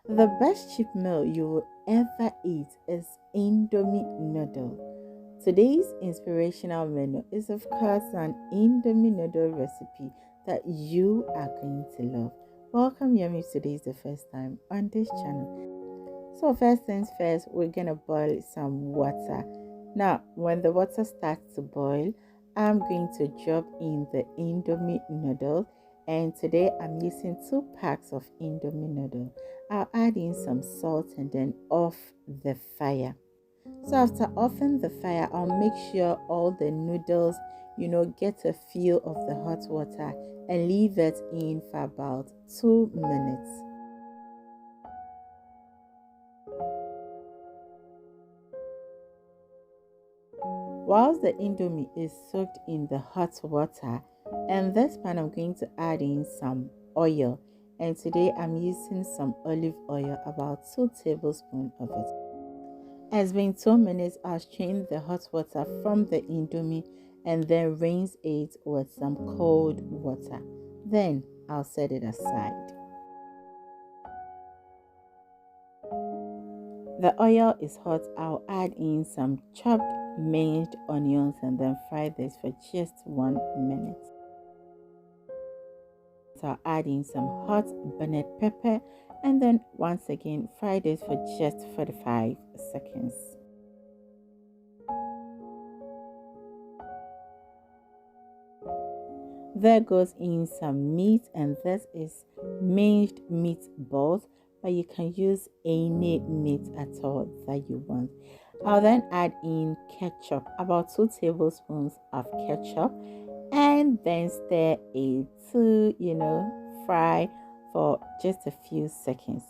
The best cheap meal you will ever eat is indomie noodle. Today's inspirational menu is, of course, an indomie noodle recipe that you are going to love. Welcome, Yummy, if today is the first time on this channel. So, first things first, we're gonna boil some water. Now, when the water starts to boil, I'm going to drop in the indomie noodle, and today I'm using 2 packs of indomie noodle. I'll add in some salt and then off the fire. So after offing the fire, I'll make sure all the noodles, get a feel of the hot water and leave it in for about 2 minutes. Whilst the indomie is soaked in the hot water, and this pan I'm going to add in some oil. And today I'm using some olive oil, about 2 tablespoons of it. It's been 2 minutes. I'll strain the hot water from the indomie and then rinse it with some cold water. Then I'll set it aside. The oil is hot. I'll add in some chopped minced onions and then fry this for just 1 minute. So I'll add in some hot burnt pepper and then once again fry this for just 45 seconds. There goes in some meat, and this is minced meatballs, but you can use any meat at all that you want. I'll then add in ketchup, about 2 tablespoons of ketchup, and then stir it to fry for just a few seconds.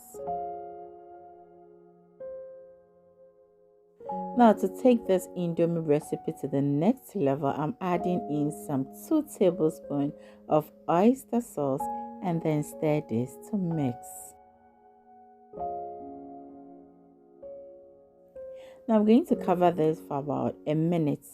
Now, to take this indomie recipe to the next level, I'm adding in some 2 tablespoons of oyster sauce and then stir this to mix. Now I'm going to cover this for about a minute.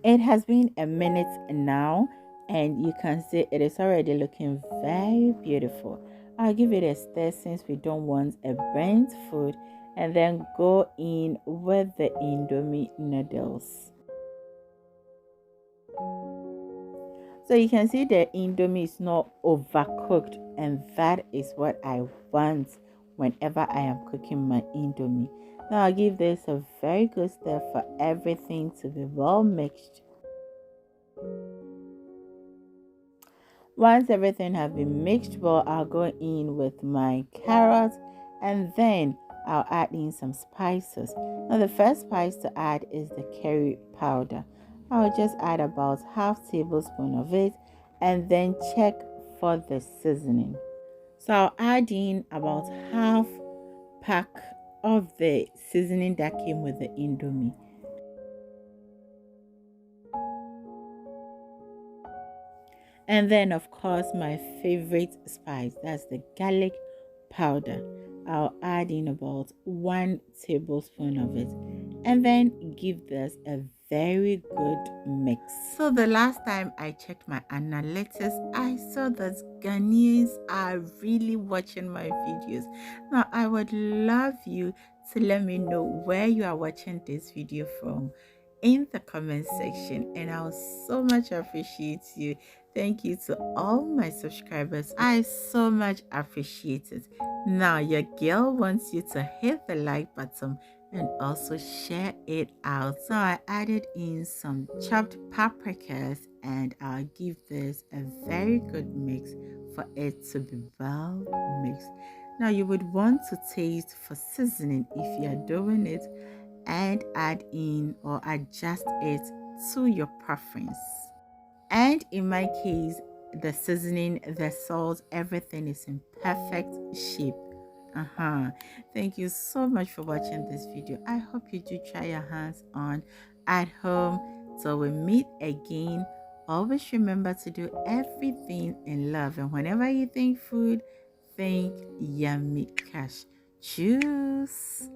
It has been a minute now, and you can see it is already looking very beautiful. I'll give it a stir since we don't want a burnt food, and then go in with the indomie noodles. So you can see the indomie is not overcooked, and that is what I want whenever I am cooking my indomie. Now I'll give this a very good stir for everything to be well mixed. Once everything has been mixed well, I'll go in with my carrots and then I'll add in some spices. Now the first spice to add is the curry powder. I'll just add about half tablespoon of it and then check for the seasoning. So I'll add in about half pack of the seasoning that came with the indomie. And then, of course, my favorite spice, that's the garlic powder. I'll add in about 1 tablespoon of it and then give this a very good mix. So the last time I checked my analytics, I saw that Ghanaians are really watching my videos. Now I would love you to let me know where you are watching this video from in the comment section, and I'll so much appreciate you. Thank you to all my subscribers. I so much appreciate it. Now your girl wants you to hit the like button and also share it out. So I added in some chopped paprikas and I'll give this a very good mix for it to be well mixed. Now you would want to taste for seasoning if you are doing it and add in or adjust it to your preference. And in my case, the seasoning, the salt, everything is in perfect shape. Thank you so much for watching this video. I hope you do try your hands on at home. So we meet again. Always remember to do everything in love. And whenever you think food, think yummy cash. Choose.